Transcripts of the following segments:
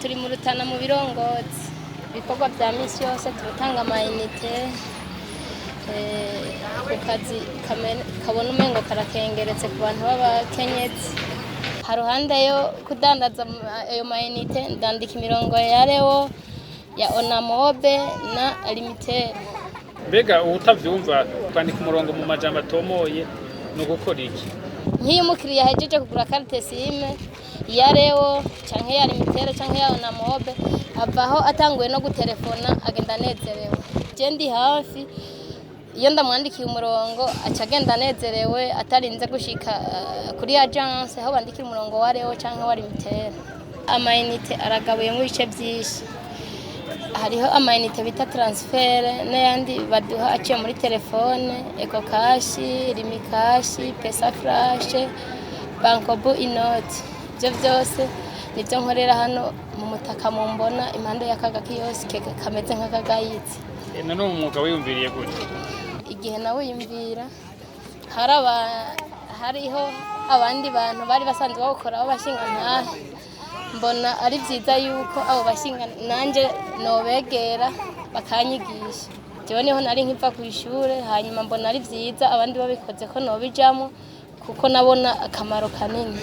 turi mu Rutana mu birongozi ibikorwa vya misi yose turutanga amayinite ku kazi kabona umengo karakengeretse ku bantu b'abakenyezi haruhande yo kudandaza ayo mayinite ndandika imirongo ya Leo ya Onamobe na Limitel. Mbega utavyumva kwandika umurongo mu majambo atomoye no gukora iki? Nk'iyo umukiriya ahejeje kugura carte SIM ya Leo canke ya Limitel canke ya Onamobe avaho atanguye no gutelefona agenda anezerewe. Je ndi hafi iyo ndamwandikiye umurongo aca agenda anezerewe atarinze gushika kuri agence aho bandikira umurongo wa Leo canke wa Limitel. Amayinite aragabuye mu bice byinshi. Hariho amayinite bita transfer n'ayandi baduha aciye muri telefone, Eco Cash, Rimi Cash, Pesa Flash, Bankobu Inoti. Ivyo vyose nivyo nkorera hano mu mutaka mu mbona impande y'akaga kiyosike kameze nk'akagayitse. None umwuga wiyumviriye gute? Igihe nawe yumvira hariho abandi bantu bari basanzwe bawukora babashinga ntahe mbona ari vyiza yuko abo bashinga nanje nobegera bakanyigisha. Jewe niho nari nkiva ku ishure hanyuma mbona ari vyiza abandi babikoze ko nobijamo kuko nabona akamaro kanini.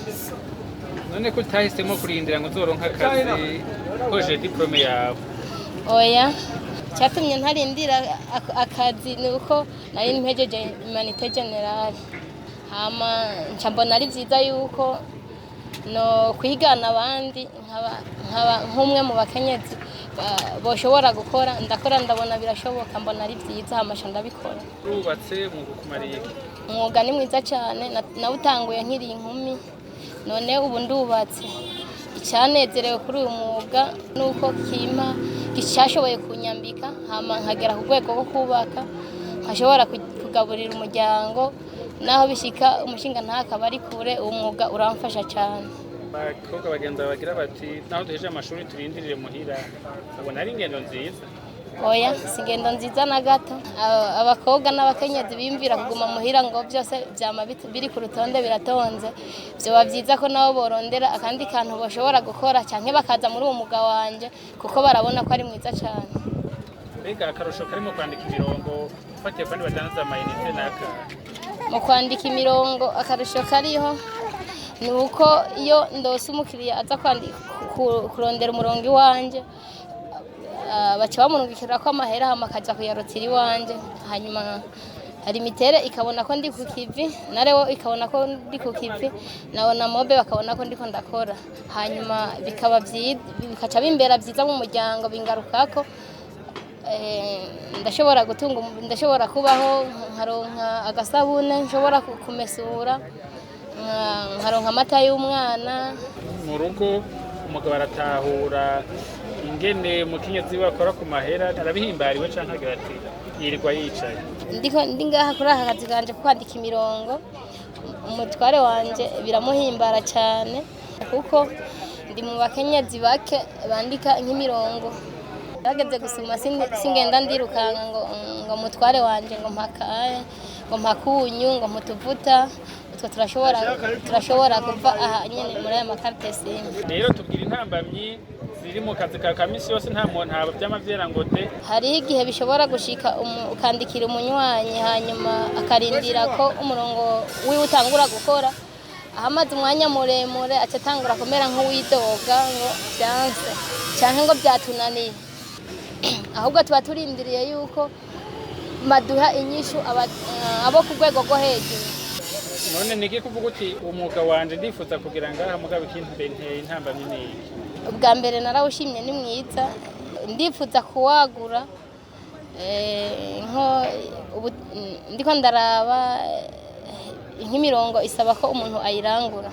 None ko utahisemo kurindira ngo uzoronka akazi koje diplome yawe? Oya, cyatumye ntarindira akazi nuko nari mpejeje humanité générale. Hama nca mbona ari vyiza yuko no kwigana abandi nkaba nk'umwe mu bakenyezi boshobora gukora ndakora ndabona birashoboka mbona ari vyiza hamasha ndabikora. Urubatse mu gukumariye iki? Umwuga ni mwiza cyane nawutanguye nkiri inkumi none ubu ndubatse. Icyanezerewe kuri uyu mwuga nuko kima gishashoboye kunyambika hama nkagera ku rwego rwo kubaka nkashobora kugaburira umuryango naho bishika umushinga ntakaba ari kure umwuga uramfasha cyane. Bakobwa bagenda bagira bati naho duheje amashuri turindirire muhira ubona ari ingendo nziza? Oya, singendo nziza na gato. Abakobwa n'abakenyezi bimvira kuguma muhira ngo byose byama biri ku rutonde biratonze. Byo byiza ko nabo borondera akandi kantu boshobora gukora canke bakaza muri uwo muga wanje kuko barabona ko ari mwiza cyane. Mbega akarusho karimo kwandika imirongo ufatiye kandi badandaza amayinite naka? Mu kwandika imirongo akarusho kariho ni uko iyo ndose umukiriya aza kurondera umurongo iwanje baca bamurungikira ko amahera hama akaja kuyarotira iwanje hanyuma Limitel ikabona ko ndi ku kivi na Leo ikabona ko ndi ku kivi na Onamobe bakabona ko ndiko ndakora hanyuma bikaba bikaca bimbera vyiza mu muryango bingarukako ndashobora kubaho nkaronka agasabune nshobora kumesura nkaronka amata y'umwana mu rugo. Umugabo aratahura ingene mukenyezi bakora ku mahera arabihimbariwe canke agira ati yirirwa yicaye? Ndi ngaha kuri aka kazi kanje kwandika imirongo umutware wanje biramuhimbara cyane kuko ndi mu bakenyezi bake bandika nk'imirongo. Bageze gusuma singenda ndirukanga ngo mutware wanje ngo mpakaye ngo mpakunyu ngo mutuvuta utwo turashobora kuva aha nyene muri aya makarte SIM. Rero tubwira intambamyi ziri mu kazi ka kamisi yose nta muntu haba by'amavyera ngo de. Hari igihe bishobora gushika ukandikira umunywanyi hanyuma akarindira ko umurongo wiwe utangura gukora ahamaze umwanya muremure acatangura kumera nk'uwidoga ngo byanse canke ngo byatunaniye ahubwo tuba turindiriye yuko maduha inyishu abo ku rwego rwo hejuru. None niki kuvuga uti umwuga wanje ndifuza kugira ngaha mugabo ikinteye intambamyi niki? Ubwa mbere narawushimye ni mwiza ndifuza kuwagura ndiko ndaraba nk'imirongo isaba ko umuntu ayirangura.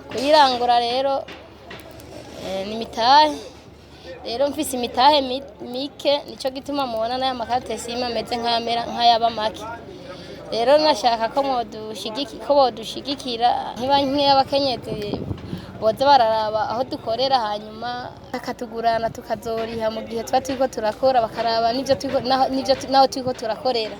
Kuyirangura rero ni mitahe rero mfise imitahe mike nico gituma mubona n'aya makarte SIM ameze nk'ayaba make. Rero nashaka ko bodushigikira nk'ibanki y'abakenyezi boza bararaba aho dukorera hanyuma akatugurana tukazoriha mu gihe twa turiko turakora bakaraba n'ivyo naho turiko turakorera.